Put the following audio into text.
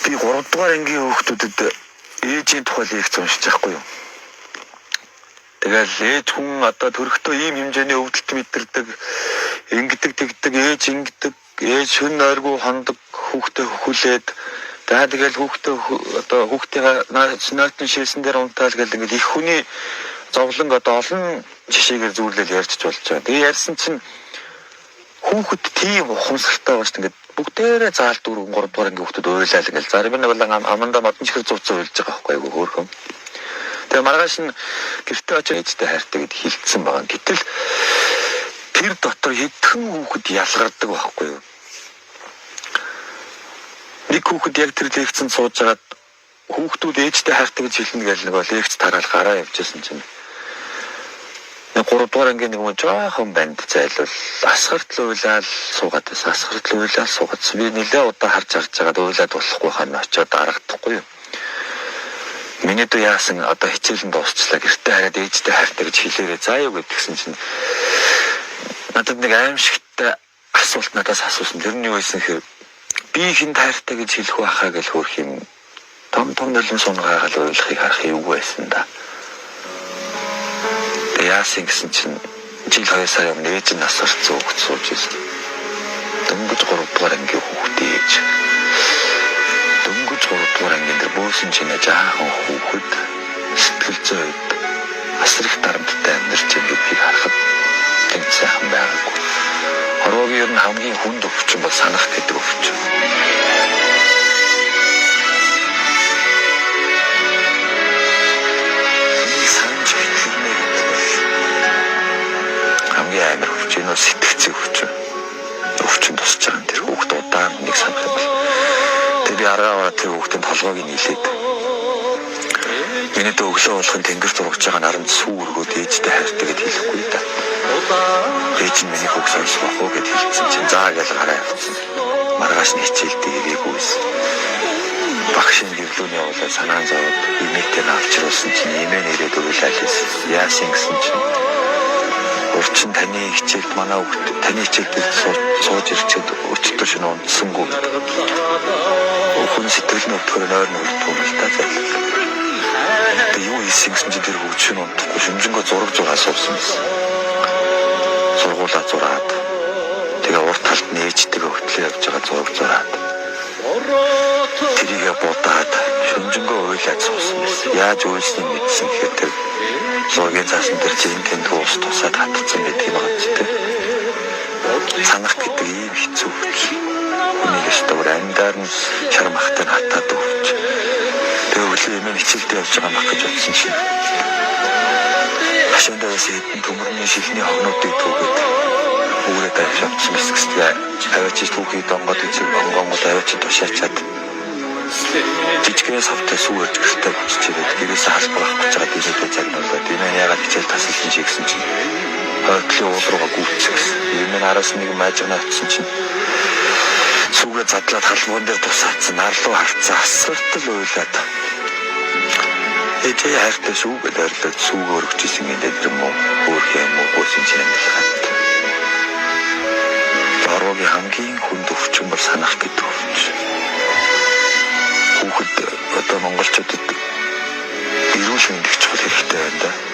Би 3 дугаар ангийн хүүхдүүдэд ээжийн тухай лекц уншиж байхгүй юу. Тэгэл ээж хүн одоо төрөхдөө ийм хэмжээний өвдөлт мэдэрдэг, ингэдэг тэгдэг, ээж ингэдэг, ээж шүн ойргүй хондог, хүүхдээ хүлээд тэгэл хүүхдээ одоо хүүхдийн нойтон шилсэн дээр унтаал гэл ингээд их хүний зовлон одоо олон жишээгээр зүйлэл ярьж болж байгаа. Тэгээ ярьсан чинь хүүхэд тийм ухамсартай байж ингээд бүгдээрээ заал 4 3 дугаар ангийн хүүхдүүд уйлал ингээл зарим нь бол аманда модон чихэр зууцсан уйлж байгаа байхгүй айгу хөөрхөн. Тэгээ маргааш нь гэртээ очиж ээжтэй хайртай гэд хилцсэн байгаа. Гэтэл тэр дотор хэдхэн хүүхэд ялгардаг байхгүй юу. Нэг хүүхэд яг тэр лекцэнд сууж байгаад хүүхдүүд ээжтэй хайртай гэж хэлнэ гэж нэг лекц тараал гараа явжсэн чинь 3 дугаар ангийн нэг юм жоохон банд зайлвал асгартл уйлал суугаад байсан. Асгартл уйлал суугаад би нэлээ удаа харж байгаад уйлаад болохгүй хана очиод дарагдахгүй юу. Миний дүү яасан одоо хичээлэн дуусчлаа гэртээ хараад ээжтэй хайртай гэж хэлээрээ заа юу гэдгсэн чинь надад нэг аимшигтай асуулт надаас асуусан. Тэр нь юу байсан гэхээр би хин хайртай гэж хэлэх байхаа гэж хөөх юм том нөлөн сунгаагаал уйлахыг харах юу байсан да. Яасан гэсэн чинь жил 2 сар өмнө ээж нь насарцсан хүүхэд сууж ирсэн. Дөнгөж 3 дугаар ангийн хүүхэд ээж. Дөнгөж 3 дугаар ангийн дээр бөөсөн чинь жаахан хүүхэд сэтгэл зүйд асрах дарамттай амьдарч байгааг харахад гэнэ сайхан байгаагүй. Хорвогийн ер нь хамгийн хүнд өвчин бол санах гэдэг өвчин. Амар өвчин нь сэтгцэн өвчин тусч байгаа юм. Тэр хүүхд удаан нэг санах юм бол тэр би аргаа тэр хүүхдийн толгойг нийлээд миний дөө өглөө болохын тэнгэр зургаж байгаа наранд сүү өргөөд ээжтэй хайртай гэж хэлэхгүй да. Ээж нь миний хүүхд сонсох уу гэж хэлсэн чинь заа гэж гараа явуулсан. Маргааш нь хичээлдээ ирээгүйсэн. Багшийн дэвлүүний явуулаад санаан зовоод имэйтэй авчруулсан чинь имэн ирээд өглөө хэлсэн. Яасан гэсэн чинь урчин таны хичээлд манай хүүхд таны хичээлд сууж ирчээд өчтөр шинэ унтсангүй. Хүн сэтгэл нь өвдөхөр нойр нүрдэх юм л та зал. Тэгээ юу хийсэн гэсэн чи тэр хүүхд шинэ унтахгүй шүнжэнгөө зураг асуусан байсан. Сургуулаа зураад тэгээ урт талд нь ээжтэйгээ хөтлөө явж байгаа зураг. Тэрийгэ бодаад шүнжэнгөө уйлаад суусан байсан. Яаж уйлсныг мэдсэн гэхээр тэр зургийн цаасан дээр зинтэн дуус тусаад хатцсан гэдэг юм байна ч тийм. Санах гэдэг ийм хэцүү хүч. Хүний өстөр амьдаар нь шармахтай хатаад өгч. Тэгээ өглөө юм хичээлдээ явж байгаа мах гэж бодсон чинь. Хашаандаас хэдэн төмөрний шилний хогнуудыг түүгээд үүрээд авчихсан мэсгэстэй аваач түүхий донгод үзэг гонгод аваач тушаачаад жижигхэн савтай сүүрж гэртээ буцаж ирээд гэрээсээ халбар авах гэж байгаа дийгээ загнуулаад энэ ягаад хичээл тасалсан чи гэсэн чинь хойтлын уул руугаа гүйцсэн. Энэ араас нэг маажигнаа авчихсан чинь сүүгээ задлаад халбан дээр тусаацсан нарлуу харцсан асартал уйлаад ээжээ хайртай сүүгээ дайрлаад сүүгээ өргөжсэн гэдэг юм уу хөөх юм уу гүйсэн чинь амилгаад Баруугийн хамгийн хүнд өвчин бол санах гэдэг өвчин. Хүүхэд одоо монголчуудад эрүүл мэндийг чухал хэрэгтэй байна да.